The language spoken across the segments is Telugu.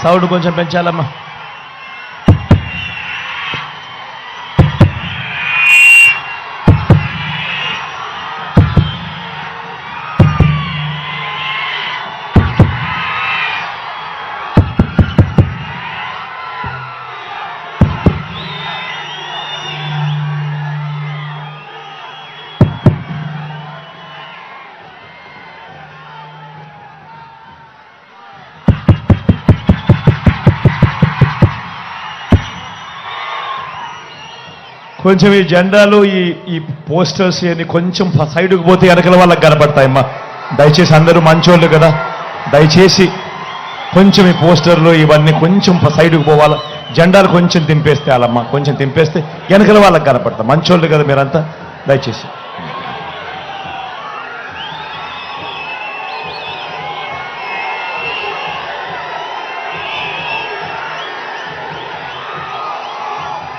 సౌండ్ కొంచెం పెంచాలమ్మా. కొంచెం ఈ జెండాలు ఈ పోస్టర్స్ ఇవన్నీ కొంచెం సైడ్కి పోతే వెనకల వాళ్ళకి కనపడతాయమ్మా. దయచేసి అందరూ మంచోళ్ళు కదా, దయచేసి కొంచెం ఈ పోస్టర్లు ఇవన్నీ కొంచెం సైడ్కి పోవాలా. జెండాలు కొంచెం తింపేస్తే వాళ్ళమ్మా, కొంచెం తింపేస్తే వెనకల వాళ్ళకి కనపడతాం. మంచోళ్ళు కదా మీరంతా, దయచేసి.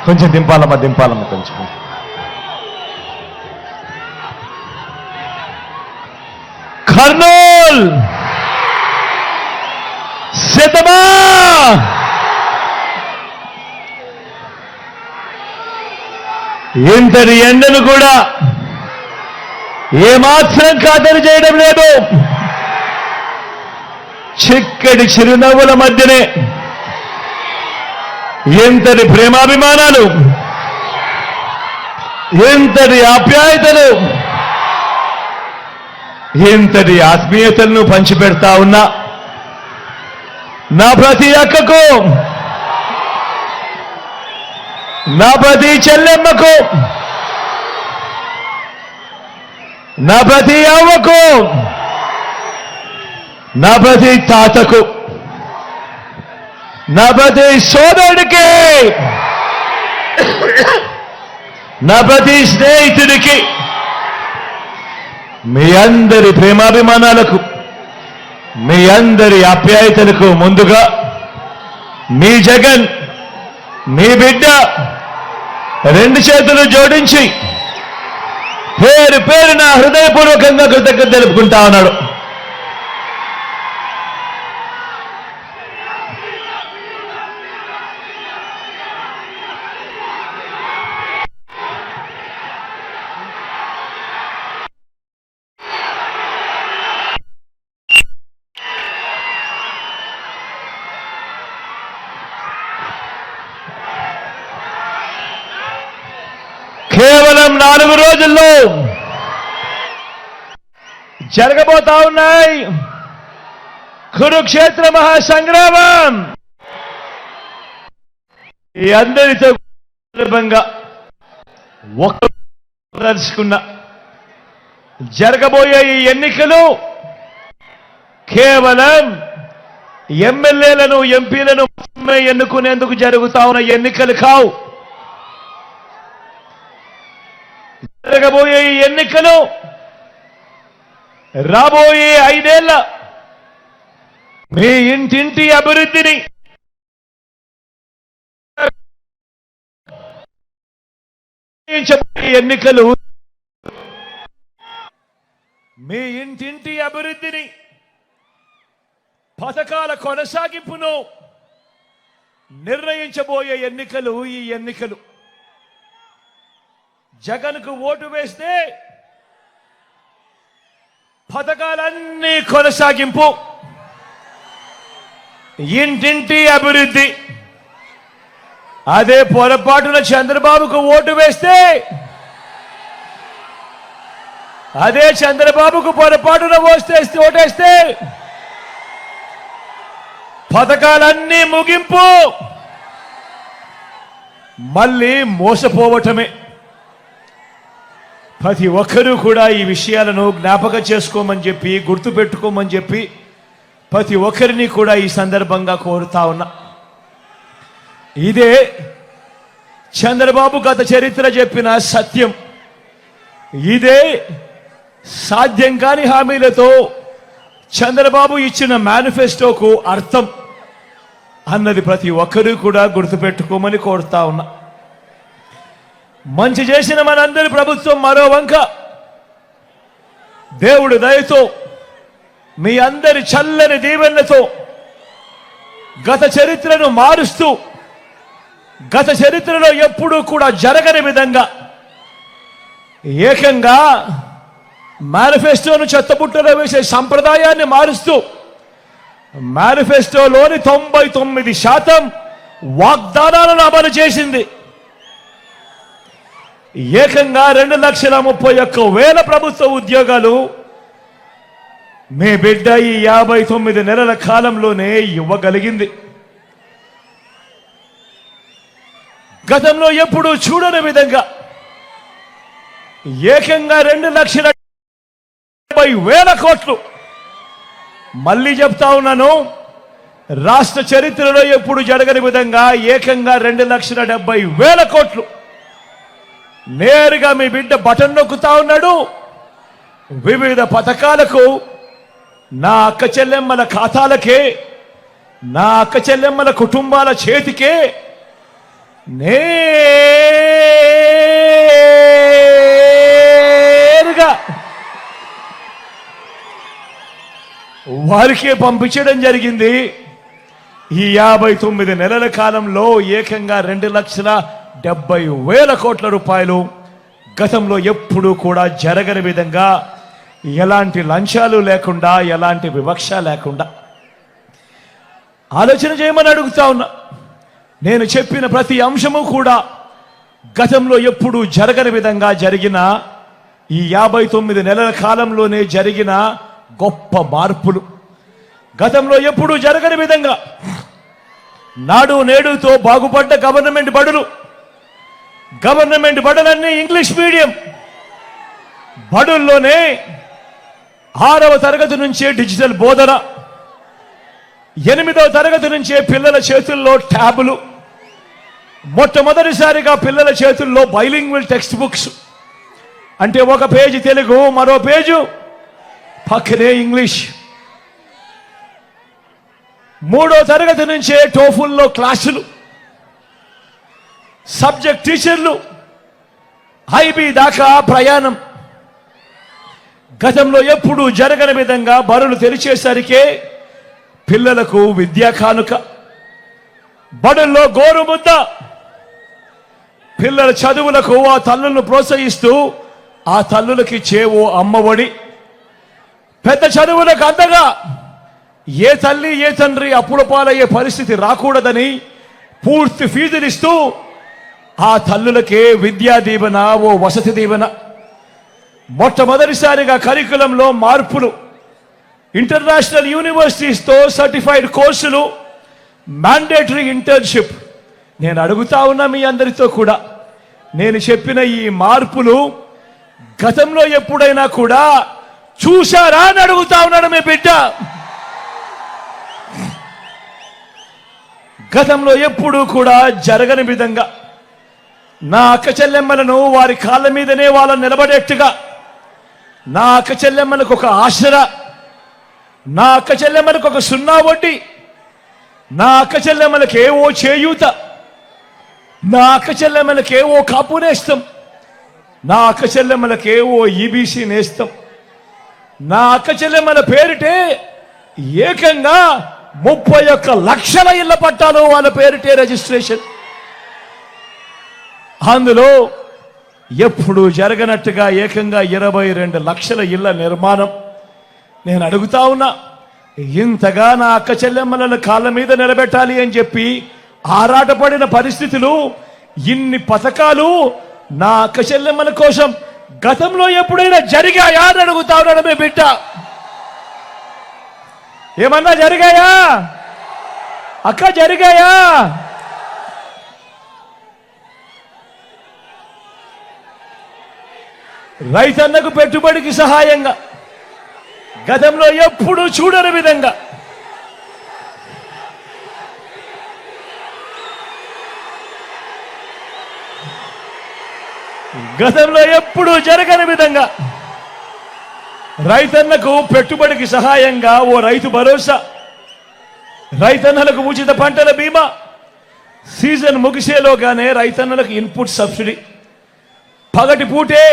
కొంచెం దింపాలమ్మా కొంచెం. కర్నూల్ సిద్ధమా? ఇంతటి ఎండను కూడా ఏమాత్రం ఖాతరు చేయడం లేదు. చిక్కటి చిరునవ్వుల మధ్యనే ఎంతటి ప్రేమాభిమానాలు, ఎంతటి ఆప్యాయతలు, ఎంతటి ఆత్మీయతలను పంచిపెడతా ఉన్నా నా ప్రతి అక్కకు, నా ప్రతి చెల్లెమ్మకు, నా ప్రతి అవ్వకు, నా ప్రతి తాతకు, నా ప్రతి సోదరుడికి, నా ప్రతి స్నేహితుడికి, మీ అందరి ప్రేమాభిమానాలకు, మీ అందరి ఆప్యాయతలకు ముందుగా మీ జగన్, మీ బిడ్డ రెండు చేతులు జోడించి పేరు పేరున హృదయపూర్వకంగా కృతజ్ఞత తెలుపుకుంటా ఉన్నాడు. కేవలం 4 రోజుల్లో జరగబోతా ఉన్నాయి కురుక్షేత్ర మహాసంగ్రామం. ఈ అందరితో సందర్భంగా దర్శకున్న జరగబోయే ఈ ఎన్నికలు కేవలం ఎమ్మెల్యేలను, ఎంపీలను ఎన్నుకునేందుకు జరుగుతా ఉన్న ఎన్నికలు కావు. జరగబోయే ఈ ఎన్నికలు రాబోయే 5 ఏళ్ల మీ ఇంటింటి అభివృద్ధిని, ఎన్నికలు మీ ఇంటింటి అభివృద్ధిని, పథకాల కొనసాగింపును నిర్ణయించబోయే ఎన్నికలు ఈ ఎన్నికలు. జగన్కు ఓటు వేస్తే పథకాలన్నీ కొనసాగింపు, ఇంటింటి అభివృద్ధి. అదే పొరపాటున చంద్రబాబుకు ఓటు వేస్తే, అదే చంద్రబాబుకు పొరపాటున ఓటేస్తే పథకాలన్నీ ముగింపు, మళ్ళీ మోసపోవటమే. ప్రతి ఒక్కరూ కూడా ఈ విషయాలను జ్ఞాపకం చేసుకోమని చెప్పి, గుర్తుపెట్టుకోమని చెప్పి ప్రతి ఒక్కరిని కూడా ఈ సందర్భంగా కోరుతా ఉన్నా. ఇదే చంద్రబాబు గత చరిత్ర చెప్పిన సత్యం. ఇదే సాధ్యం కాని హామీలతో చంద్రబాబు ఇచ్చిన మేనిఫెస్టోకు అర్థం అన్నది ప్రతి ఒక్కరూ కూడా గుర్తుపెట్టుకోమని కోరుతా ఉన్నా. మంచి చేసిన మనందరి ప్రభుత్వం మరో వంక దేవుడి దయతో, మీ అందరి చల్లని దీవెనలతో గత చరిత్రను మారుస్తూ గత చరిత్రలో ఎప్పుడూ కూడా జరగని విధంగా ఏకంగా మేనిఫెస్టోను చెత్తబుట్టలో వేసే సంప్రదాయాన్ని మారుస్తూ మేనిఫెస్టోలోని 99% వాగ్దానాలను అమలు చేసింది. ఏకంగా 2,31,000 ప్రభుత్వ ఉద్యోగాలు మీ బిడ్డ ఈ 59 నెలల కాలంలోనే ఇవ్వగలిగింది. గతంలో ఎప్పుడూ చూడని విధంగా ఏకంగా 2,70,000 కోట్లు. మళ్ళీ చెప్తా ఉన్నాను, రాష్ట్ర చరిత్రలో ఎప్పుడు జరగని విధంగా ఏకంగా 2,70,000 కోట్లు నేరుగా మీ బిడ్డ బటన్ నొక్కుతా ఉన్నాడు. వివిధ పథకాలకు నా అక్క చెల్లెమ్మల ఖాతాలకే, నా అక్క చెల్లెమ్మల కుటుంబాల చేతికే నేరుగా వారికే పంపించడం జరిగింది. ఈ 59 నెలల కాలంలో ఏకంగా 2,70,000 కోట్ల రూపాయలు. గతంలో ఎప్పుడూ కూడా జరగని విధంగా ఎలాంటి లంచాలు లేకుండా, ఎలాంటి వివక్ష లేకుండా ఆలోచన చేయమని అడుగుతా ఉన్నా. నేను చెప్పిన ప్రతి అంశము కూడా గతంలో ఎప్పుడూ జరగని విధంగా జరిగిన ఈ 59 నెలల కాలంలోనే జరిగిన గొప్ప మార్పులు. గతంలో ఎప్పుడూ జరగని విధంగా నాడు నేడుతో బాగుపడ్డ గవర్నమెంట్ బడులన్నీ ఇంగ్లీష్ మీడియం బడుల్లోనే 6వ తరగతి నుంచే డిజిటల్ బోధన, 8వ తరగతి నుంచే పిల్లల చేతుల్లో ట్యాబులు, మొట్టమొదటిసారిగా పిల్లల చేతుల్లో బైలింగ్వల్ టెక్స్ట్ బుక్స్. అంటే ఒక పేజీ తెలుగు, మరో పేజు పక్కనే ఇంగ్లీష్. 3వ తరగతి నుంచే టోఫుల్లో క్లాసులు, సబ్జెక్ట్ టీచర్లు, ఐబీ దాకా ప్రయాణం. గతంలో ఎప్పుడూ జరగని విధంగా బడులు తెరిచేసరికే పిల్లలకు విద్యా కానుక, బడుల్లో గోరుముద్ద, పిల్లల చదువులకు ఆ తల్లులను ప్రోత్సహిస్తూ ఆ తల్లులకి చేవో అమ్మఒడి, పెద్ద చదువులకు అందగా ఏ తల్లి ఏ తండ్రి అప్పుల పాలయ్యే పరిస్థితి రాకూడదని పూర్తి ఫీజులిస్తూ ఆ తల్లులకే విద్యా దీవెన, ఓ వసతి దీవెన. మొట్టమొదటిసారిగా కరికులంలో మార్పులు, ఇంటర్నేషనల్ యూనివర్సిటీస్తో సర్టిఫైడ్ కోర్సులు, మ్యాండేటరీ ఇంటర్న్షిప్. నేను అడుగుతా ఉన్నా మీ అందరితో కూడా, నేను చెప్పిన ఈ మార్పులు గతంలో ఎప్పుడైనా కూడా చూశారా అని అడుగుతా ఉన్నాడు మీ బిడ్డ. గతంలో ఎప్పుడూ కూడా జరగని విధంగా నా అక్క చెల్లెమ్మలను వారి కాళ్ళ మీదనే వాళ్ళని నిలబడేట్టుగా, నా అక్క చెల్లెమ్మలకు ఒక ఆసరా, నా అక్క చెల్లెమ్మలకు ఒక 0 వడ్డీ, నా అక్క చెల్లెమ్మలకు ఏవో చేయూత, నా అక్క చెల్లెమ్మలకు ఏవో కాపు నేస్తం, నా అక్క చెల్లెమ్మలకు ఏవో ఈబీసీ నేస్తం. నా అక్క చెల్లెమ్మల పేరిటే ఏకంగా 31 లక్షల ఇళ్ల పట్టాలు వాళ్ళ పేరిటే రిజిస్ట్రేషన్. అందులో ఎప్పుడు జరగనట్టుగా ఏకంగా 22 లక్షల ఇళ్ల నిర్మాణం. నేను అడుగుతా ఉన్నా, ఇంతగా నా అక్క చెల్లెమ్మలను కాళ్ళ మీద నిలబెట్టాలి అని చెప్పి ఆరాటపడిన పరిస్థితులు, ఇన్ని పథకాలు నా అక్క చెల్లెమ్మల కోసం గతంలో ఎప్పుడైనా జరిగాయా అని అడుగుతా ఉన్నాడు మీ బిడ్డ. ఏమన్నా జరిగాయా అక్క? జరిగాయా? రైతన్నకు పెట్టుబడికి సహాయంగా గతంలో ఎప్పుడూ చూడని విధంగా గతంలో ఎప్పుడూ జరగని విధంగా రైతన్నకు పెట్టుబడికి సహాయంగా ఓ రైతు భరోసా, రైతన్నలకు ఉచిత పంటల బీమా, సీజన్ ముగిసేలోగానే రైతన్నలకు ఇన్పుట్ సబ్సిడీ, పగటి పూటే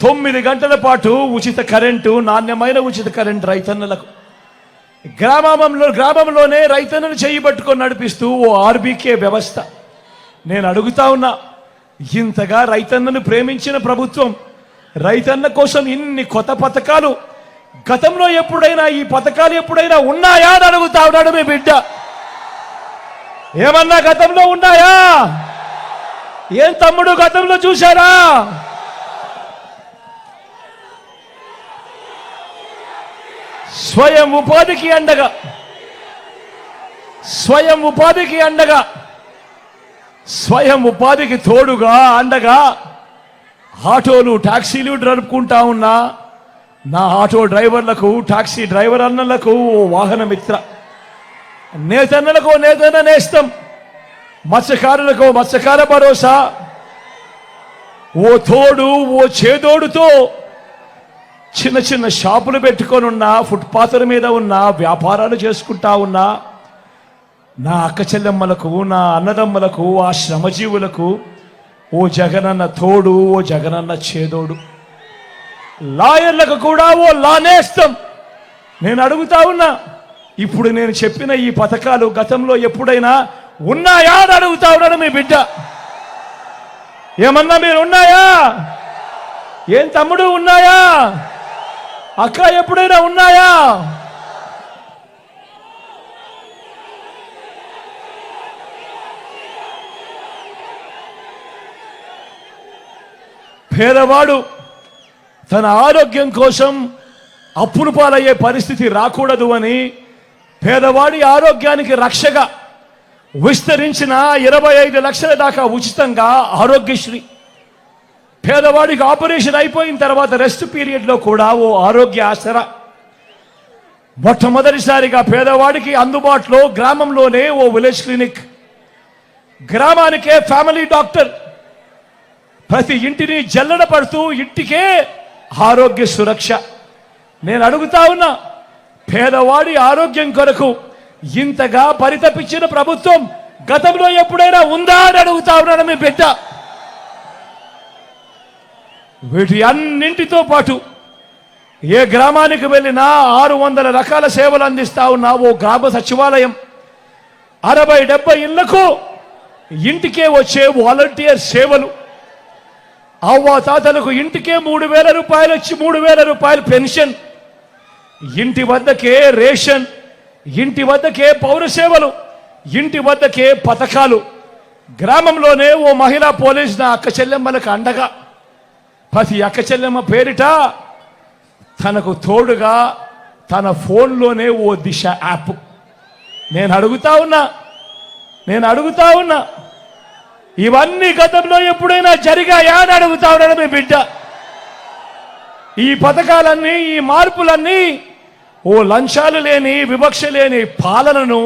9 గంటల పాటు ఉచిత కరెంటు, నాణ్యమైన ఉచిత కరెంటు రైతన్నలకు. గ్రామంలోనే రైతన్నను చేయబట్టుకొని నడిపిస్తూ ఓ ఆర్బీకే వ్యవస్థ. నేను అడుగుతా ఉన్నా, ఇంతగా రైతన్నను ప్రేమించిన ప్రభుత్వం, రైతన్న కోసం ఇన్ని కొత్త పథకాలు గతంలో ఎప్పుడైనా ఈ పథకాలు ఎప్పుడైనా ఉన్నాయా అని అడుగుతా ఉన్నాడు మీ బిడ్డ. ఏమన్నా గతంలో ఉన్నాయా? ఏం తమ్ముడు గతంలో చూశారా? స్వయం ఉపాధికి అండగా స్వయం ఉపాధికి తోడుగా అండగా ఆటోలు టాక్సీలు నడుపుకుంటా ఉన్నా నా ఆటో డ్రైవర్లకు, టాక్సీ డ్రైవర్ అన్నలకు ఓ వాహన మిత్ర, నేతన్నలకు నేతన్న నేస్తం, మత్స్యకారులకు మత్స్యకార భరోసా, ఓ తోడు ఓ చేదోడుతో చిన్న చిన్న షాపులు పెట్టుకొని ఉన్నా, ఫుట్పాత్ల మీద ఉన్న వ్యాపారాలు చేసుకుంటా ఉన్నా నా అక్క చెల్లెమ్మలకు, నా అన్నదమ్మలకు, ఆ శ్రమజీవులకు ఓ జగనన్న తోడు, ఓ జగనన్న చేదోడు. లాయర్లకు కూడా ఓ లానేస్తం. నేను అడుగుతా ఉన్నా, ఇప్పుడు నేను చెప్పిన ఈ పథకాలు గతంలో ఎప్పుడైనా ఉన్నాయా అని అడుగుతా ఉన్నాడు మీ బిడ్డ. ఏమన్నా మీరు ఉన్నాయా? ఏం తమ్ముడు ఉన్నాయా? అక్క ఎప్పుడైనా ఉన్నాయా? పేదవాడు తన ఆరోగ్యం కోసం అప్పులు పాలయ్యే పరిస్థితి రాకూడదు అని పేదవాడి ఆరోగ్యానికి రక్షగా విస్తరించిన 25 లక్షల దాకా ఉచితంగా ఆరోగ్యశ్రీ. పేదవాడికి ఆపరేషన్ అయిపోయిన తర్వాత రెస్ట్ పీరియడ్లో కూడా ఓ ఆరోగ్య ఆసరా. మొట్టమొదటిసారిగా పేదవాడికి అందుబాటులో గ్రామంలోనే ఓ విలేజ్ క్లినిక్, గ్రామానికే ఫ్యామిలీ డాక్టర్, ప్రతి ఇంటిని జల్లెడ పడుతూ ఇంటికే ఆరోగ్య సురక్ష. నేను అడుగుతా ఉన్నా, పేదవాడి ఆరోగ్యం కొరకు ఇంతగా పరితపించిన ప్రభుత్వం గతంలో ఎప్పుడైనా ఉందా అని అడుగుతా ఉన్నాను మీ బిడ్డ. వీటి అన్నింటితో పాటు ఏ గ్రామానికి వెళ్ళినా 600 రకాల సేవలు అందిస్తా ఉన్న ఓ గ్రామ సచివాలయం, 60-70 ఇళ్లకు ఇంటికే వచ్చే వాలంటీర్ సేవలు, అవ్వాతాతలకు ఇంటికే 3,000 రూపాయలు వచ్చి 3,000 రూపాయలు పెన్షన్, ఇంటి వద్దకే రేషన్, ఇంటి వద్దకే పౌర సేవలు, ఇంటి వద్దకే పథకాలు. గ్రామంలోనే ఓ మహిళా పోలీస్ నా అక్క చెల్లెమ్మలకు అండగా, ప్రతి అక్క చెల్లెమ్మ పేరిట తనకు తోడుగా తన ఫోన్లోనే ఓ దిశ యాప్. నేను అడుగుతా ఉన్నా ఇవన్నీ గతంలో ఎప్పుడైనా జరిగాయా అని అడుగుతా ఉన్నాడు మీ బిడ్డ. ఈ పథకాలన్నీ, ఈ మార్పులన్నీ ఓ లంచాలు లేని, వివక్ష లేని పాలనను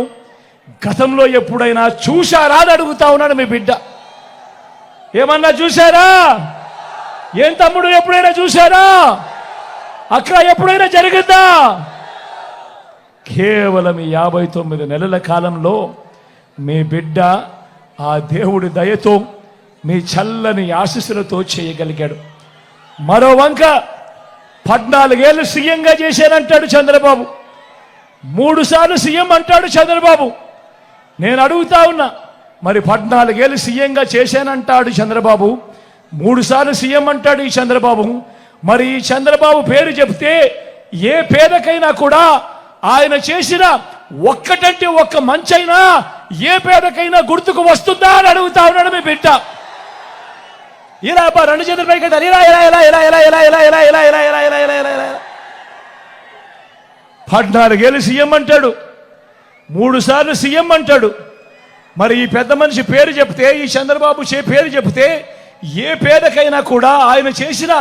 గతంలో ఎప్పుడైనా చూశారా అని అడుగుతా ఉన్నాడు మీ బిడ్డ. ఏమన్నా చూశారా? ఏం తమ్ముడు ఎప్పుడైనా చూశారా? అక్క ఎప్పుడైనా జరిగిందా? కేవలం 59 నెలల కాలంలో మీ బిడ్డ ఆ దేవుడి దయతో, మీ చల్లని ఆశీస్సులతో చేయగలిగాడు. మరో వంక 14 ఏళ్ళు సీఎంగా చేశానంటాడు చంద్రబాబు, 3 సార్లు సీఎం అంటాడు చంద్రబాబు. నేను అడుగుతా ఉన్నా, మరి 14 ఏళ్ళు సీఎంగా చేశానంటాడు చంద్రబాబు, 3 సార్లు సీఎం అంటాడు ఈ చంద్రబాబు. మరి ఈ చంద్రబాబు పేరు చెప్తే ఏ పేదకైనా కూడా ఆయన చేసిన ఒక్కటంటే ఒక్క మంచైనా ఏ పేదకైనా గుర్తుకు వస్తుందా అని అడుగుతా ఉన్నాడు మీ బిడ్డ. ఇలా 2 చేతుల పైకి ఇలా ఇలా ఇలా ఇలా ఇలా ఇలా ఇలా ఇలా ఇలా ఇలా ఇలా ఇలా ఇలా ఇలా ఇలా 14 ఏళ్ళు సీఎం అంటాడు, 3 సార్లు సీఎం అంటాడు. మరి ఈ పెద్ద మనిషి పేరు చెప్తే, ఈ చంద్రబాబు పేరు చెప్తే ఏ పేదకైనా కూడా ఆయన చేసిన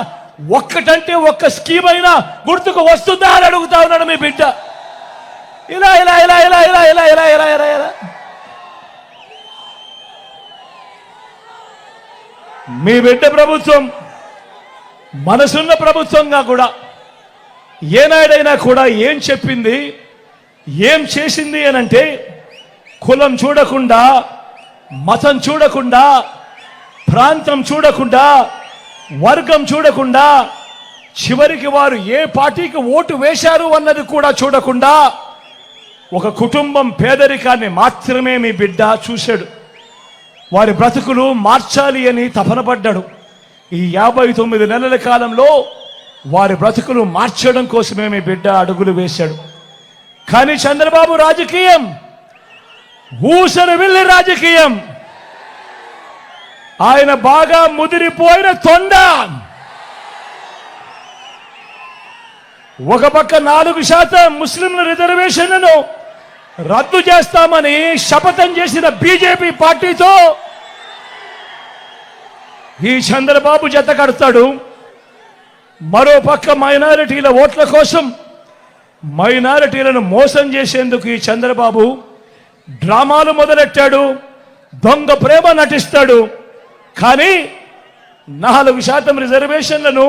ఒక్కటంటే ఒక్క స్కీమ్ అయినా గుర్తుకు వస్తుందా అని అడుగుతా ఉన్నాడు మీ బిడ్డ. ఇలా ఇలా ఇలా ఇలా ఇలా ఇలా ఇలా ఇలా ఇలా ఇలా మీ బిడ్డ ప్రభుత్వం మనసున్న ప్రభుత్వంగా కూడా ఏనాడైనా కూడా ఏం చెప్పింది, ఏం చేసింది అనంటే కులం చూడకుండా, మతం చూడకుండా, ప్రాంతం చూడకుండా, వర్గం చూడకుండా, చివరికి వారు ఏ పార్టీకి ఓటు వేశారు అన్నది కూడా చూడకుండా ఒక కుటుంబం పేదరికాన్ని మాత్రమే మీ బిడ్డ చూశాడు. వారి బ్రతుకులు మార్చాలి అని తపన పడ్డాడు. ఈ 59 నెలల కాలంలో వారి బ్రతుకులు మార్చడం కోసమే మీ బిడ్డ అడుగులు వేశాడు. కానీ చంద్రబాబు రాజకీయం ఊసర వెళ్ళి రాజకీయం. ఆయన బాగా ముదిరిపోయిన తొండ. ఒక పక్క 4% ముస్లింల రిజర్వేషన్లను రద్దు చేస్తామని శపథం చేసిన బీజేపీ పార్టీతో ఈ చంద్రబాబు జత కడతాడు. మరో పక్క మైనారిటీల ఓట్ల కోసం మైనారిటీలను మోసం చేసేందుకు ఈ చంద్రబాబు డ్రామాలు మొదలెట్టాడు. దొంగ ప్రేమ నటిస్తాడు. కానీ 4% రిజర్వేషన్లను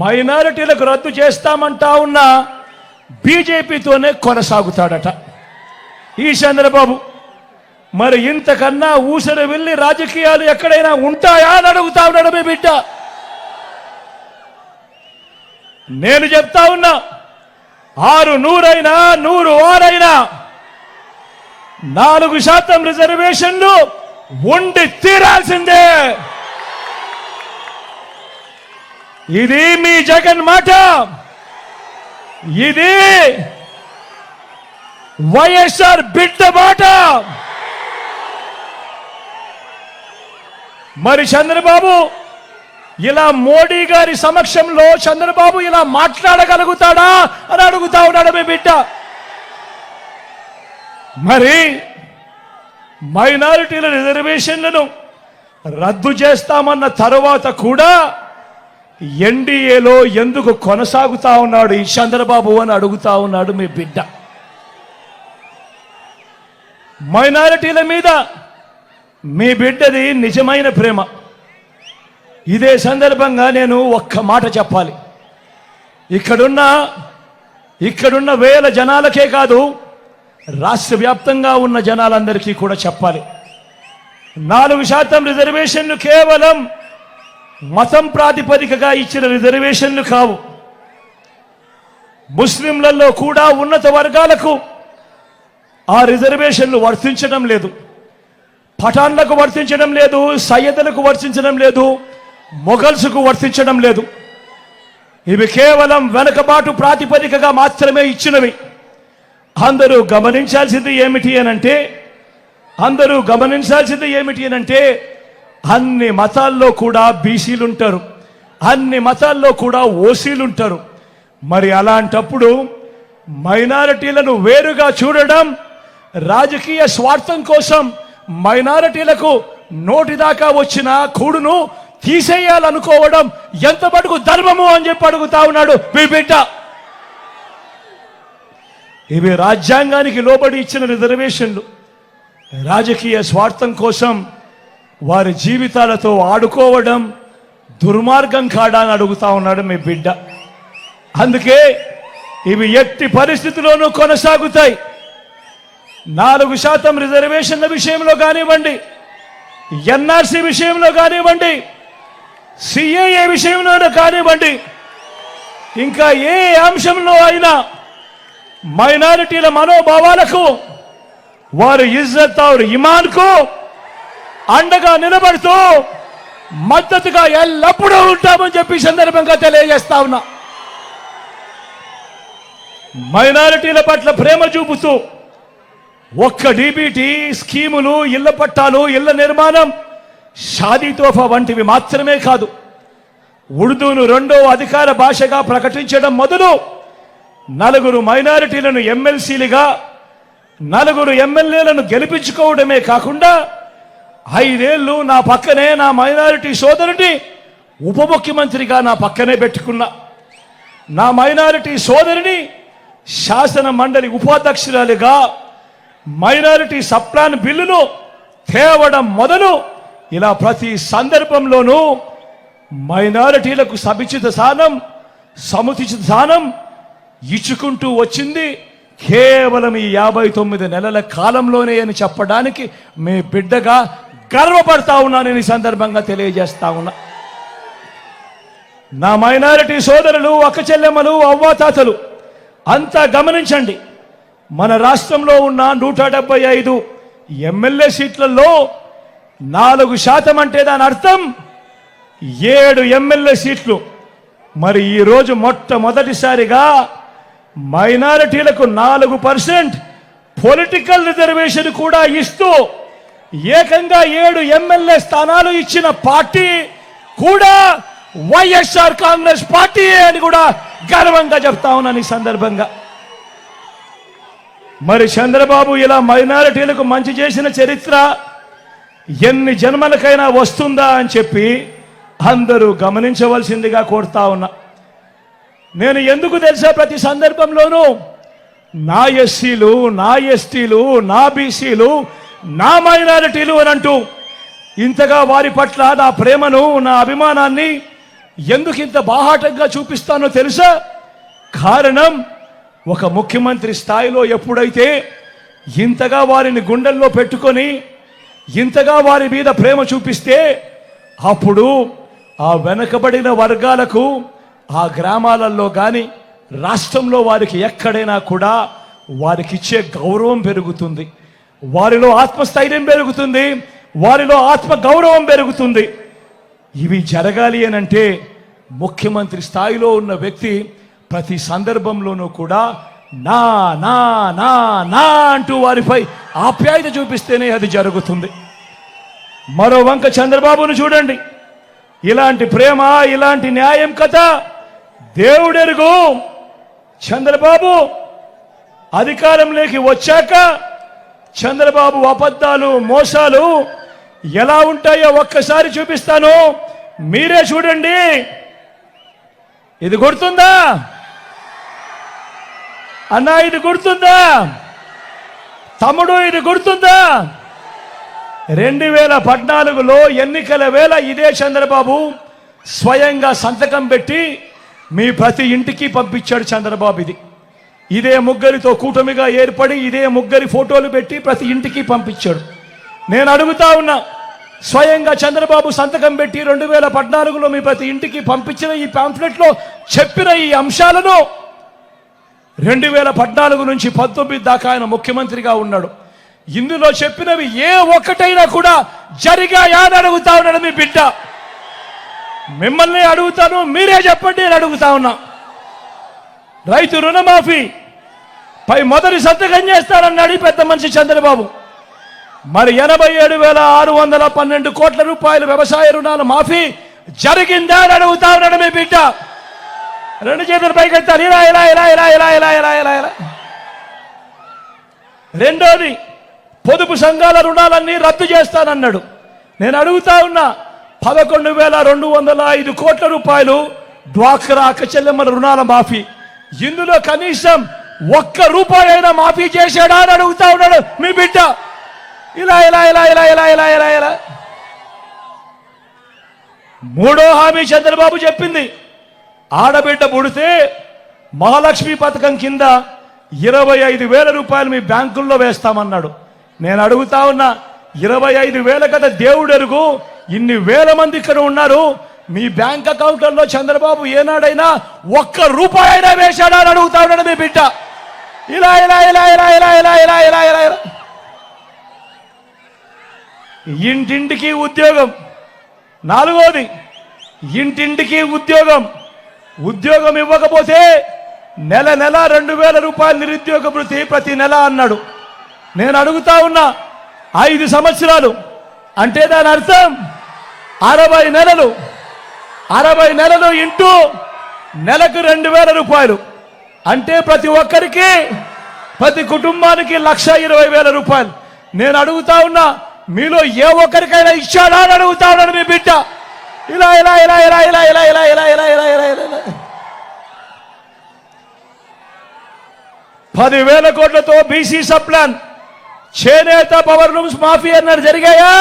మైనారిటీలకు రద్దు చేస్తామంటా ఉన్న బీజేపీతోనే కొనసాగుతాడట ఈ చంద్రబాబు. మరి ఇంతకన్నా ఊసర వెళ్ళి రాజకీయాలు ఎక్కడైనా ఉంటాయా అని అడుగుతా ఉన్నాడు మీ బిడ్డ. నేను చెప్తా ఉన్నా, 600 100 4% రిజర్వేషన్లు ఉండి తీరాల్సిందే. ఇది మీ జగన్ మాట. ఇది వైఎస్ఆర్ బిడ్డ మాట. మరి చంద్రబాబు ఇలా మోడీ గారి సమక్షంలో చంద్రబాబు ఇలా మాట్లాడగలుగుతాడా అని అడుగుతా ఉన్నాడు మీ బిడ్డ. మరి మైనారిటీల రిజర్వేషన్లను రద్దు చేస్తామన్న తరువాత కూడా ఎన్డీఏలో ఎందుకు కొనసాగుతా ఉన్నాడు ఈ చంద్రబాబు అని అడుగుతా ఉన్నాడు మీ బిడ్డ. మైనారిటీల మీద మీ బిడ్డది నిజమైన ప్రేమ. ఇదే సందర్భంగా నేను ఒక్క మాట చెప్పాలి. ఇక్కడున్న వేల జనాలకే కాదు, రాష్ట్ర వ్యాప్తంగా ఉన్న జనాలందరికీ కూడా చెప్పాలి. 4% రిజర్వేషన్లు కేవలం మతం ప్రాతిపదికగా ఇచ్చిన రిజర్వేషన్లు కావు. ముస్లింలలో కూడా ఉన్నత వర్గాలకు ఆ రిజర్వేషన్లు వర్తించడం లేదు. పఠాన్లకు వర్తించడం లేదు, సయ్యదులకు వర్తించడం లేదు, మొఘల్స్కు వర్తించడం లేదు. ఇవి కేవలం వెనుకబాటు ప్రాతిపదికగా మాత్రమే ఇచ్చినవి. అందరూ గమనించాల్సింది ఏమిటి అనంటే అన్ని మతాల్లో కూడా బీసీలు ఉంటారు, అన్ని మతాల్లో కూడా ఓసీలు ఉంటారు. మరి అలాంటప్పుడు మైనారిటీలను వేరుగా చూడడం, రాజకీయ స్వార్థం కోసం మైనారిటీలకు నోటిదాకా వచ్చిన కూడును తీసేయాలనుకోవడం ఎంత మటుకు ధర్మము అని చెప్పి అడుగుతా ఉన్నాడు మీ బిడ్డ. ఇవి రాజ్యాంగానికి లోబడి ఇచ్చిన రిజర్వేషన్లు. రాజకీయ స్వార్థం కోసం వారి జీవితాలతో ఆడుకోవడం దుర్మార్గం కాడా అని అడుగుతా ఉన్నాడు మీ బిడ్డ. అందుకే ఇవి ఎట్టి పరిస్థితుల్లోనూ కొనసాగుతాయి. 4% రిజర్వేషన్ల విషయంలో కానివ్వండి, ఎన్ఆర్సీ విషయంలో కానివ్వండి, సిఏఏ విషయంలో కానివ్వండి, ఇంకా ఏ అంశంలో అయినా మైనారిటీల మనోభావాలకు, వారి ఇజ్జత్ और ఇమాన్కు అండగా నిలబడుతూ మద్దతుగా ఎల్లప్పుడూ ఉంటామని చెప్పి సందర్భంగా తెలియజేస్తా ఉన్నా. మైనారిటీల పట్ల ప్రేమ చూపుతూ ఒక్క డీబీటీ స్కీములు, ఇళ్ల పట్టాలు, ఇళ్ల నిర్మాణం, షాదీ తోఫా వంటివి మాత్రమే కాదు, ఉర్దూను 2వ అధికార భాషగా ప్రకటించడం మొదలు 4 మైనారిటీలను ఎమ్మెల్సీలుగా, 4 ఎమ్మెల్యేలను గెలిపించుకోవడమే కాకుండా 5 ఏళ్లు నా పక్కనే నా మైనారిటీ సోదరుని ఉప ముఖ్యమంత్రిగా నా పక్కనే పెట్టుకున్నా. నా మైనారిటీ సోదరిని శాసన మండలి ఉపాధ్యక్షురాలిగా మైనారిటీ సప్లాన్ బిల్లును తేవడం మొదలు ఇలా ప్రతి సందర్భంలోనూ మైనారిటీలకు సముచిత స్థానం ఇచ్చుకుంటూ వచ్చింది కేవలం ఈ 59 నెలల కాలంలోనే అని చెప్పడానికి మీ బిడ్డగా గర్వపడతా ఉన్నానని ఈ సందర్భంగా తెలియజేస్తా ఉన్నా. నా మైనారిటీ సోదరులు, అక్క చెల్లెమ్మలు, అవ్వాతాతలు అంతా గమనించండి. మన రాష్ట్రంలో ఉన్న 175 ఎమ్మెల్యే సీట్లలో 4% అంటే దాని అర్థం 7 ఎమ్మెల్యే సీట్లు. మరి ఈరోజు మొట్టమొదటిసారిగా మైనారిటీలకు 4% పొలిటికల్ రిజర్వేషన్ కూడా ఇస్తూ ఏకంగా 7 ఎమ్మెల్యే స్థానాలు ఇచ్చిన పార్టీ కూడా వైఎస్ఆర్ కాంగ్రెస్ పార్టీ అని కూడా గర్వంగా చెప్తా ఉన్నాను ఈ సందర్భంగా. మరి చంద్రబాబు ఇలా మైనారిటీలకు మంచి చేసిన చరిత్ర ఎన్ని జన్మలకైనా వస్తుందా అని చెప్పి అందరూ గమనించవలసిందిగా కోరుతా ఉన్నా. నేను ఎందుకు తెలుసా ప్రతి సందర్భంలోనూ నా ఎస్సీలు, నా ఎస్టీలు, నా బీసీలు, నా మైనారిటీలు అని అంటూ ఇంతగా వారి పట్ల నా ప్రేమను, నా అభిమానాన్ని ఎందుకు ఇంత బాహాటంగా చూపిస్తానో తెలుసా? కారణం, ఒక ముఖ్యమంత్రి స్థాయిలో ఎప్పుడైతే ఇంతగా వారిని గుండెల్లో పెట్టుకొని ఇంతగా వారి మీద ప్రేమ చూపిస్తే అప్పుడు ఆ వెనకబడిన వర్గాలకు ఆ గ్రామాలలో కానీ రాష్ట్రంలో వారికి ఎక్కడైనా కూడా వారికి ఇచ్చే గౌరవం పెరుగుతుంది, వారిలో ఆత్మస్థైర్యం పెరుగుతుంది, వారిలో ఆత్మ గౌరవం పెరుగుతుంది. ఇవి జరగాలి అనంటే ముఖ్యమంత్రి స్థాయిలో ఉన్న వ్యక్తి ప్రతి సందర్భంలోనూ కూడా నా నా నా నా అంటూ వారిపై ఆప్యాయత చూపిస్తేనే అది జరుగుతుంది. మరో వంక చంద్రబాబును చూడండి, ఇలాంటి ప్రేమ, ఇలాంటి న్యాయం కథ దేవుడెరుగు. చంద్రబాబు అధికారంలోకి వచ్చాక చంద్రబాబు అబద్ధాలు, మోసాలు ఎలా ఉంటాయో ఒక్కసారి చూపిస్తాను, మీరే చూడండి. ఇది గుర్తుందా అన్నా? ఇది గుర్తుందా తమ్ముడు? ఇది గుర్తుందా? 2014లో ఎన్నికల వేళ ఇదే చంద్రబాబు స్వయంగా సంతకం పెట్టి మీ ప్రతి ఇంటికి పంపించాడు చంద్రబాబు. ఇదే ముగ్గురితో కూటమిగా ఏర్పడి ఇదే ముగ్గురి ఫోటోలు పెట్టి ప్రతి ఇంటికి పంపించాడు. నేను అడుగుతా ఉన్నా, స్వయంగా చంద్రబాబు సంతకం పెట్టి 2014లో మీ ప్రతి ఇంటికి పంపించిన ఈ పాంఫ్లెట్లో చెప్పిన ఈ అంశాలను 2014 నుంచి 19 దాకా ఆయన ముఖ్యమంత్రిగా ఉన్నాడు. ఇందులో చెప్పినవి ఏ ఒక్కటైనా కూడా జరిగాయా అని అడుగుతా ఉన్నాడు మీ బిడ్డ. మిమ్మల్ని అడుగుతాను, మీరే చెప్పండి అని అడుగుతా ఉన్నా. రైతు రుణమాఫీ పై మొదటి సంతకం చేస్తానన్నాడు ఈ పెద్ద మనిషి చంద్రబాబు. మరి 87,612 కోట్ల రూపాయల వ్యవసాయ రుణాల మాఫీ జరిగిందా అని అడుగుతా ఉన్నాడు మీ బిడ్డ. 2 చేతులు పైకెత్తారు. ఇలా ఇలా ఇలా ఇలా ఇలా ఇలా ఇలా ఇలా ఇలా. రెండోది, పొదుపు సంఘాల రుణాలన్నీ రద్దు చేస్తానన్నాడు. నేను అడుగుతా ఉన్నా, 11,205 కోట్ల రూపాయలు డ్వాక్రా అక్కచెల్లెమ్మల రుణాల మాఫీ, ఇందులో కనీసం 1 రూపాయి అయినా మాఫీ చేశాడా అని అడుగుతా ఉన్నాడు మీ బిడ్డ. ఇలా ఇలా ఇలా ఇలా ఇలా ఇలా ఇలా ఇలా. మూడో హామీ చంద్రబాబు చెప్పింది, ఆడబిడ్డ పుడితే మహాలక్ష్మి పథకం కింద 25,000 రూపాయలు మీ బ్యాంకుల్లో వేస్తామన్నాడు. నేను అడుగుతా ఉన్నా, 25,000 కదా దేవుడెరుగు, ఇన్ని వేల మంది ఇక్కడ ఉన్నారు, మీ బ్యాంక్ అకౌంట్లలో చంద్రబాబు ఏనాడైనా 1 రూపాయి అయినా వేశాడా అని అడుగుతా ఉన్నాడు మీ బిడ్డ. ఇలా ఇలా ఇలా ఇలా ఇలా ఇలా ఇలా ఇలా ఇలా ఇలా. ఇంటింటికి ఉద్యోగం. నాలుగోది, ఇంటింటికి ఉద్యోగం. ఉద్యోగం ఇవ్వకపోతే నెల 2,000 రూపాయలు నిరుద్యోగ భృతి ప్రతి నెల అన్నాడు. నేను అడుగుతా ఉన్నా, 5 సంవత్సరాలు అంటే దాని అర్థం 60 నెలలు. 60 నెలలు ఇంటూ నెలకు 2,000 రూపాయలు అంటే ప్రతి ఒక్కరికి, ప్రతి కుటుంబానికి 1,20,000 రూపాయలు. నేను అడుగుతా ఉన్నా, మీలో ఏ ఒక్కరికైనా ఇచ్చాడా అని అడుగుతా ఉన్నాడు మీ బిడ్డ. ఇలా ఇలా ఇలా ఇలా ఇలా ఇలా ఇలా ఇలా ఇలా ఇలా ఇలా ఇలా. 10,000 కోట్లతో బీసీ సబ్ ప్లాన్, చేనేత పవర్ లూమ్స్ మాఫీ అన్నాడు, జరిగాయా?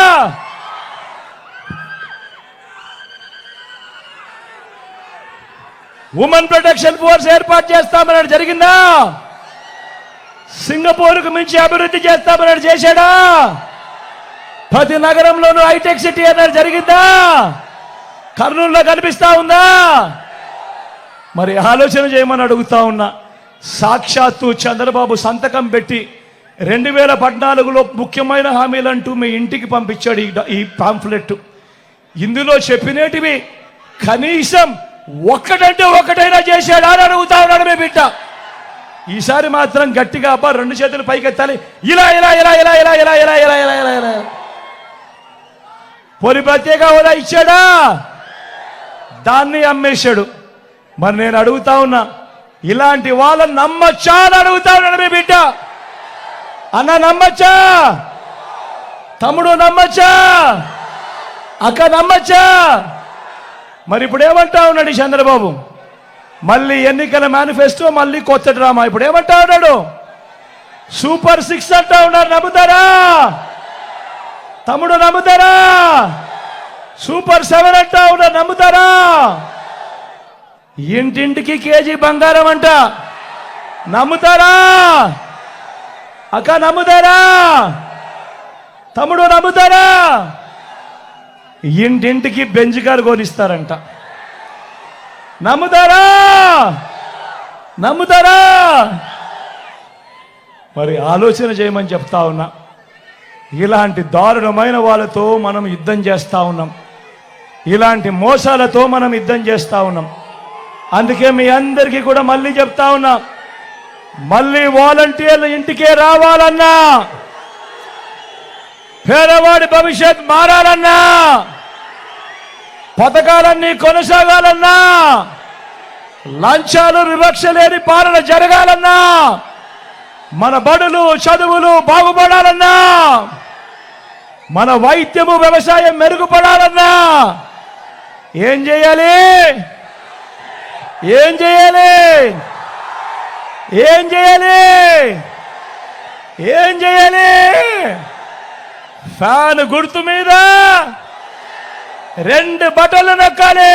ఉమెన్ ప్రొటెక్షన్ ఫోర్స్ ఏర్పాటు చేస్తామన్నాడు, జరిగిందా? సింగపూర్కు మించి అభివృద్ధి చేస్తామన్నాడు, చేశాడా? ప్రతి నగరంలోనూ హైటెక్ సిటీ అన్నాడు, జరిగిందా? కర్నూలులో కనిపిస్తా ఉందా? మరి ఆలోచన చేయమని అడుగుతా ఉన్నా. సాక్షాత్తు చంద్రబాబు సంతకం పెట్టి 2014లో ముఖ్యమైన హామీలంటూ మీ ఇంటికి పంపించాడు ఈ పాంఫ్లెట్. ఇందులో చెప్పినటివి కనీసం ఒక్కటంటే ఒకటైనా చేశాడా అని అడుగుతా ఉన్నాడు మీ బిడ్డ. ఈసారి మాత్రం గట్టిగా అబ్బా 2 చేతులు పైకెత్తాలి. ఇలా ఇలా ఇలా ఇలా ఇలా ఇలా ఇలా ఇలా ఇలా ఇలా ఇలా పోనీ ప్రత్యేక హోదా ఇచ్చాడా? దాన్ని అమ్మేశాడు. మరి నేను అడుగుతా ఉన్నా, ఇలాంటి వాళ్ళని నమ్మచ్చా అని అడుగుతా ఉన్నాడు మీ బిడ్డ. అన్న నమ్మచ్చా? తమ్ముడు నమ్మచ్చా? అక్క నమ్మచ్చా? మరి ఇప్పుడు ఏమంటా ఉన్నాడు చంద్రబాబు? మళ్ళీ ఎన్నికల మేనిఫెస్టో, మళ్ళీ కొత్త డ్రామా. ఇప్పుడు ఏమంటా ఉన్నాడు? సూపర్ 6 అంటా ఉన్నాడు. నమ్ముతారా తమ్ముడు? నమ్ముతారా? సూపర్ 7 అంటా ఉన్నాడు. నమ్ముతారా? ఇంటింటికి కేజీ బంగారం అంట. నమ్ముతారా? అక్క నమ్ముతారా? తమ్ముడు నమ్ముతారా? ఇంటింటికి బెంజ్ కారు కొనిస్తారంట. నమ్ముతారా? నమ్ముతారా? మరి ఆలోచన చేయమని చెప్తా ఉన్నా. ఇలాంటి దారుణమైన వాళ్ళతో మనం యుద్ధం చేస్తా ఉన్నాం. ఇలాంటి మోసాలతో మనం యుద్ధం చేస్తా ఉన్నాం. అందుకే మీ అందరికీ కూడా మళ్ళీ చెప్తా ఉన్నా, మళ్ళీ వాలంటీర్లు ఇంటికే రావాలన్నా, పేదవాడి భవిష్యత్ మారాలన్నా, పథకాలన్నీ కొనసాగాలన్నా, లంచాలు వివక్ష లేని పాలన జరగాలన్నా, మన బడులు చదువులు బాగుపడాలన్నా, మన వైద్యము వ్యవసాయం మెరుగుపడాలన్నా ఏం చేయాలి? ఏం చేయాలి? ఏం చేయాలి? ఏం చేయాలి? ఫ్యాన్ గుర్తు మీద 2 బటన్లు నొక్కాలి.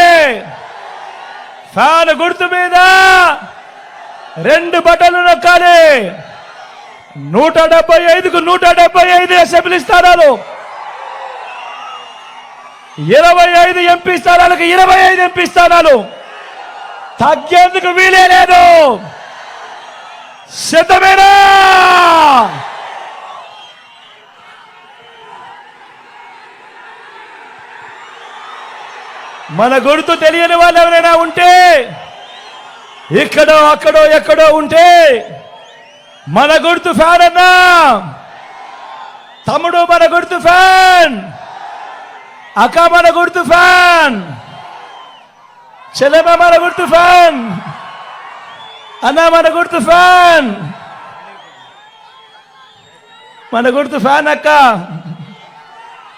ఫ్యాన్ గుర్తు మీద 2 బటన్లు నొక్కాలి. 175కు 175 అసెంబ్లీ స్థానాలు, 25 ఎంపీ స్థానాలకు 25 ఎంపీ స్థానాలు. తగ్గేందుకు వీలే లేదు. సిద్ధమేనా? మన గుర్తు తెలియని వాళ్ళు ఎవరైనా ఉంటే, ఇక్కడో అక్కడో ఎక్కడో ఉంటే, మన గుర్తు ఫ్యాన్ అన్నా. తమ్ముడు మన గుర్తు ఫ్యాన్, అక్క మన గుర్తు ఫ్యాన్, చెల్లెమ్మ మన గుర్తు ఫ్యాన్, అన్న మన గుర్తు ఫ్యాన్. మన గుర్తు ఫ్యాన్ అక్క,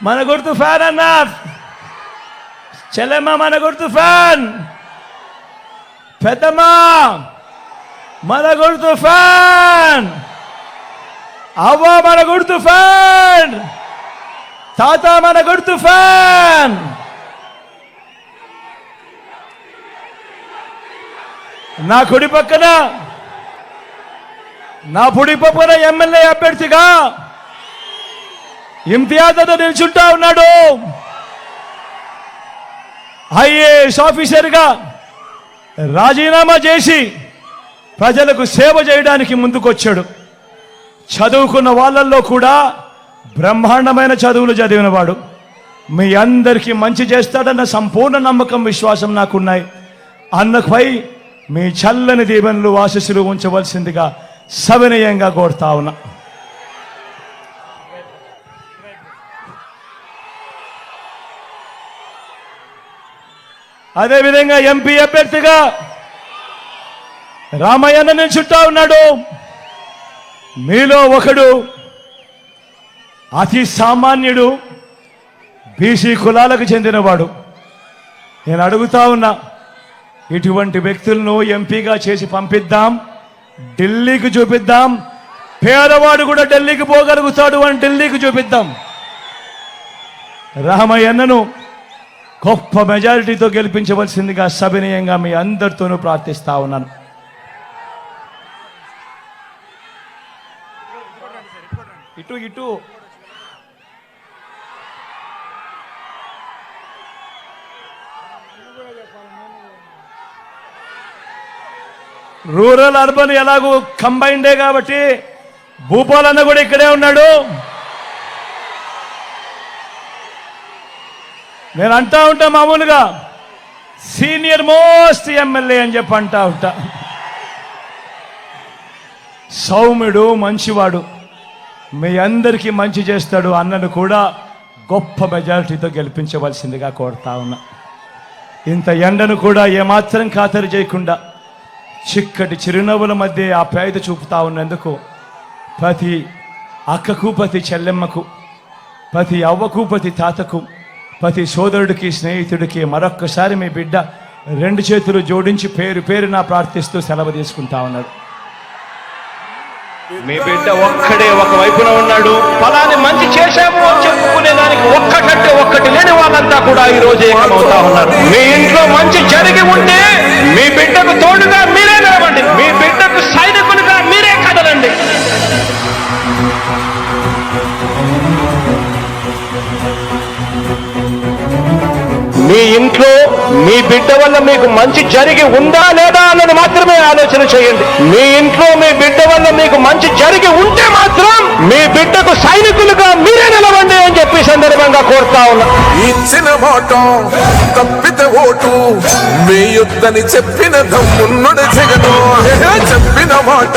మన గుర్తు ఫ్యాన్ అన్న, చెల్లెమ్మ మన గుర్తు ఫ్యాన్, పెద్దమ్మ మన గుర్తు ఫ్యాన్, అవ్వ మన గుర్తు ఫ్యాన్, తాత మన గుర్తు ఫ్యాన్. నా కుడి పక్కన ఎమ్మెల్యే అభ్యర్థిగా ఇమ్తియాజ్తో నిల్చుంటా ఉన్నాడు. ఐఏఎస్ ఆఫీసర్గా రాజీనామా చేసి ప్రజలకు సేవ చేయడానికి ముందుకొచ్చాడు. చదువుకున్న వాళ్ళల్లో కూడా బ్రహ్మాండమైన చదువులు చదివినవాడు. మీ అందరికీ మంచి చేస్తాడన్న సంపూర్ణ నమ్మకం, విశ్వాసం నాకున్నాయి. అన్నపై మీ చల్లని దీవెనలు ఆశీస్సులు ఉంచవలసిందిగా సవినయంగా కోరుతా ఉన్నా. అదేవిధంగా ఎంపీ అభ్యర్థిగా రామయ్యన్న నిల్చుంటా ఉన్నాడు. మీలో ఒకడు అతి సామాన్యుడు, బీసీ కులాలకు చెందినవాడు. నేను అడుగుతా ఉన్నా, ఇటువంటి వ్యక్తులను ఎంపీగా చేసి పంపిద్దాం, ఢిల్లీకి చూపిద్దాం. పేదవాడు కూడా ఢిల్లీకి పోగలుగుతాడు అని ఢిల్లీకి చూపిద్దాం. రామయ్యన్నను గొప్ప మెజారిటీతో గెలిపించవలసిందిగా సవినయంగా మీ అందరితోనూ ప్రార్థిస్తా ఉన్నాను. ఇటు ఇటు రూరల్ అర్బన్ ఎలాగూ కంబైండే కాబట్టి భూపాల్ అన్న కూడా ఇక్కడే ఉన్నాడు. నేను అంటా ఉంటా మామూలుగా సీనియర్ మోస్ట్ ఎమ్మెల్యే అని చెప్పి అంటా ఉంటా. సౌమ్యుడు, మంచివాడు, మీ అందరికీ మంచి చేస్తాడు. అన్నను కూడా గొప్ప మెజారిటీతో గెలిపించవలసిందిగా కోరుతా ఉన్నా. ఇంత ఎండను కూడా ఏమాత్రం ఖాతరు చేయకుండా చిక్కటి చిరునవ్వుల మధ్య ఆ పేద చూపుతా ఉన్నందుకు ప్రతి అక్కకు, ప్రతి చెల్లెమ్మకు, ప్రతి అవ్వకు, ప్రతి తాతకు, ప్రతి సోదరుడికి, స్నేహితుడికి మరొక్కసారి మీ బిడ్డ 2 చేతులు జోడించి పేరు పేరున ప్రార్థిస్తూ సెలవు తీసుకుంటా ఉన్నాడు. మీ బిడ్డ ఒక్కడే ఒక వైపున ఉన్నాడు. ఫలాన్ని మంచి చేశాము అని చెప్పుకునే దానికి ఒక్కటంటే ఒక్కటి లేని వాళ్ళంతా కూడా ఈ రోజు ఏకమవుతా ఉన్నారు. మీ ఇంట్లో మంచి జరిగి ఉంటే మీ బిడ్డకు తోడుగా మీరే నిలవండి. మీ బిడ్డకు సైనికులుగా మీరే కదలండి. మీ ఇంట్లో మీ బిడ్డ వల్ల మీకు మంచి జరిగి ఉందా లేదా అన్నది మాత్రమే ఆలోచన చేయండి. మీ ఇంట్లో మీ బిడ్డ వల్ల మీకు మంచి జరిగి ఉంటే మాత్రం మీ బిడ్డకు సైనికులుగా మీరే నిలవండి అని చెప్పి సందర్భంగా కోరుతా ఉన్నా. ఇచ్చిన మాట తప్పితే ఓటు మీ యుద్ధని చెప్పిన దమ్మున్నడు జగను. చెప్పిన మాట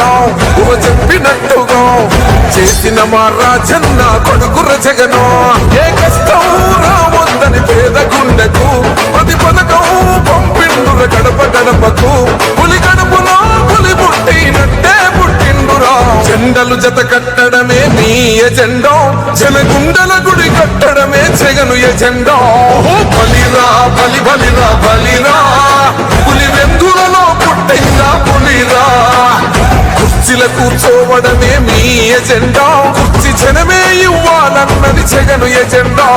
చెప్పినట్టుగా చేసిన మా రాజన్న కొడుకుర జగను. ఏ కష్టం రావద్దని పేద గుండెకు ప్రతి పథకం పంపిండుర గడప గడపకు. పులి గడపలో పులి పుట్టినట్టే పుట్టిండురా. జెండలు జత కట్టడమే మీ ఎజెండా, జనగుండల గుడి కట్టడమే జగను ఎజెండా. బలిరా బలి బలిరా బలిరా, పులి వెందులలో పుట్టిందా పులిరా. కుర్చీల కూర్చోవడమే మీ ఎజెండా, కుర్చీ జనమే ఇవ్వాలన్నది జగను ఎజెండా.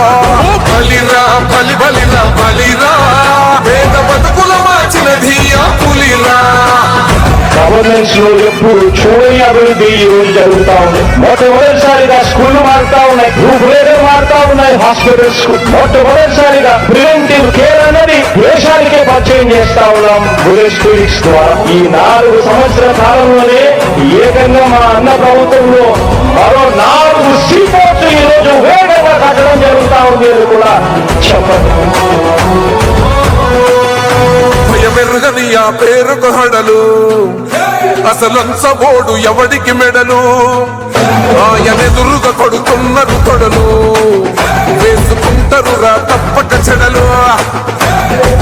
బలిరా బలి బలిరా బలిరా, పేద బతుకుల మార్చినది ఆ పులిరా. గవర్నెన్స్ లో ఎప్పుడు చూడని అభివృద్ధి ఈ రోజు జరుగుతా ఉంది. మొట్టమొదటిసారిగా స్కూళ్లు మారుతా ఉన్నాయి, రూపురేఖలు మారుతా ఉన్నాయి. హాస్పిటల్స్ మొట్టమొదటిసారిగా ప్రివెంటివ్ కేర్ అనేది దేశానికే పరిచయం చేస్తా ఉన్నాం బుల్లెట్ క్లినిక్స్ ద్వారా. ఈ 4 సంవత్సరాల కాలంలోనే ఏకంగా మా అన్న ప్రభుత్వంలో మరో 4 సీపోర్ట్స్ ఈ రోజు వేగంగా కట్టడం జరుగుతా ఉంది అని కూడా చెప్పండి. భయమెరుగని ఆ పేరుకు హడలు, అసలంచబోడు ఎవడికి మెడలు. ఆయనెదురుగా కొడుతున్నారు తొడలు, వేసుకుంటారు రా తప్పక చెడలు.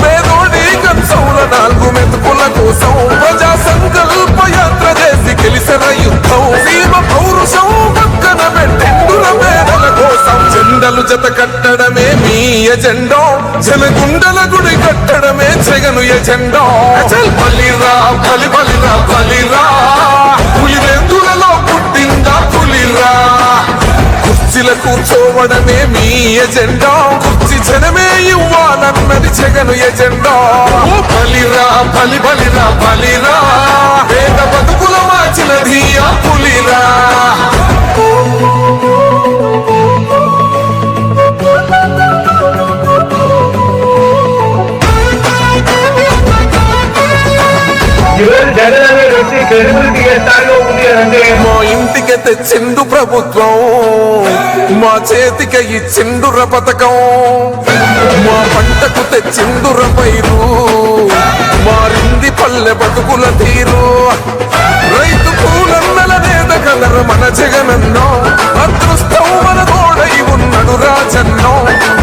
పేదోడి కంచంల 4 మెతుకుల కోసం ప్రజా సంకల్ప యాత్ర చేసి గెలిసిన యుద్ధం. సీమ పౌరుషం పక్కన పెట్టిండుల పేదల కోసం. జెండలు జత కట్టడమే మీ ఎజెండా, జనగుండల గుడి కట్టడమే జగను ఎజెండా. బలిరా బలి బలిరా బలిరా, పులి వెందులలో పుట్టిందా పులిరా. కుర్చీల కూర్చోవడమే మీ ఎజెండా, కుర్చీ జనమే ఇవ్వాలన్నది జగను ఎజెండా. బలిరా బలి బలిరా బలిరా, పేద బతుకుల మార్చినది ఆ పులిరా. మా ఇంటికి తెచ్చిండు ప్రభుత్వం, మా చేతికి ఇచ్చిండుర పథకం. మా పంటకు తెచ్చిండుర పైరు, మారింది పల్లె బతుకుల తీరు. రైతు పూలన్నల నేత కలర మన జగనన్నో, అదృష్టం మన తోడై ఉన్నడు రాజన్నో.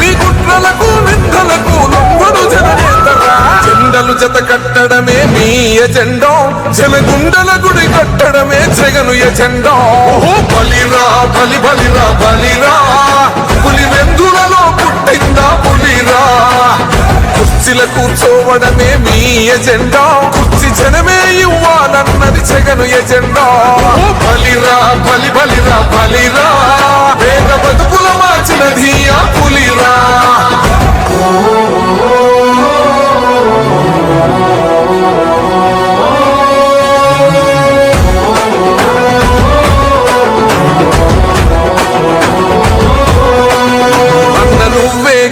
మీ కుట్రలకు నిందలకు లొంగడు జననేతరా. జెండలు జత కట్టడమే మీ ఎజెండా, జనగుండల గుడి కట్టడమే జగను ఎజెండా. బలిరా బలి బలిరా బలిరా, పులి వెందులలో పుట్టిందా పులిరా. కుర్చీల కూర్చోవడమే మీ ఎజెండా, కుర్చీ జనమే ఇవ్వాలన్నది జగను ఎజెండా. బలిరా బలి బలిరా బలిరా, పేద బతుకుల మార్చినది ఆ పులిరా.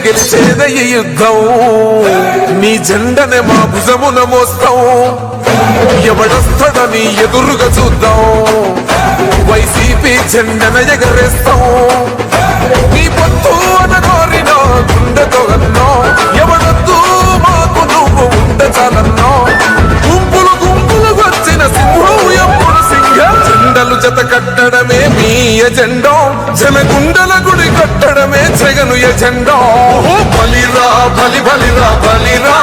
గెలిచేద ఈ యుద్ధం, నీ జెండనే మా భుజమున మోస్తాం ఎవడొస్తాడని ఎదురుగా చూద్దాం వైసీపీ జెండన ఎగరేస్తాం నీ పొత్తు అనగోరిన గుండెతో అన్నో ఎవడొద్దు మాకు నువ్వు ఉండే చాలన్నో గుంపులు గుంపులు వచ్చిన సింహం ఎప్పుడు సింహ జెండలు జత కట్టడమే మీ ఎజెండా జనగుండల గుడి కట్టడమే జగను ఎజెండా బలిరా బలి బలిరా బలిరా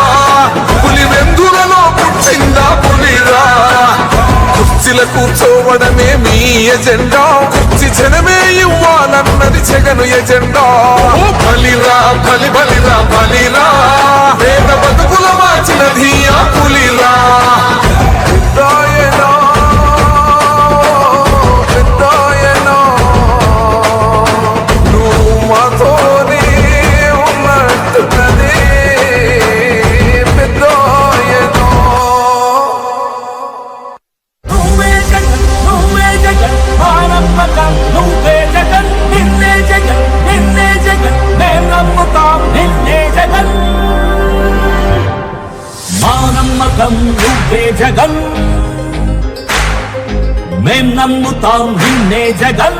పులి వెందులలో పుట్టిందా పులిరా కుర్చీల కూర్చోవడమే మీ ఎజెండా కుర్చీ జనమే ఇవ్వాలన్నది జగను ఎజెండా బలిరా బలి బలిరా బలిరా పేద బతుకుల మార్చినది ఆ పులిరా పెద్దాయనా, పెద్దాయనా, నువ్వు మాతోనే ఉన్నట్టున్నదే పెద్దాయనా. నువ్వే జగన్ నువ్వే జగన్ మా నమ్మకం నువ్వే జగన్ నిన్నే జగన్ నిన్నే జగన్ మేం నమ్ముతాం నిన్నే జగన్ మా నమ్మకం నువ్వే జగన్ మేం నమ్ముతాం నిన్నే జగన్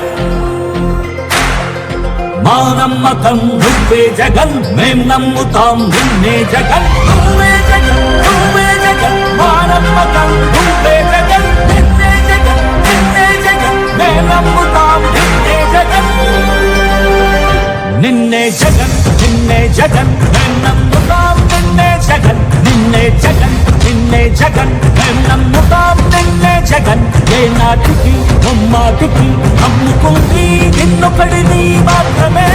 మా నమ్మకం నువ్వే జగన్ మేం నమ్ముతాం నిన్నే జగన్ నువ్వే జగన్ నువ్వే జగన్ మా నమ్మకం నువ్వే జగన్ నిన్నే జగన్ నిన్నే జగన్ మేం నమ్ముతాం నిన్నే జగన్ నిన్నే జగన్ నిన్నే జగన్ మేం నమ్ముతాం నిన్నే జగన్ నిన్నే జగన్ నిన్నే జగన్ మేం నమ్ముతాం నిన్నే జగన్ ఏ నాటికి నమ్మాటికి నమ్ముకుంది నిన్నొకడిని మాత్రమే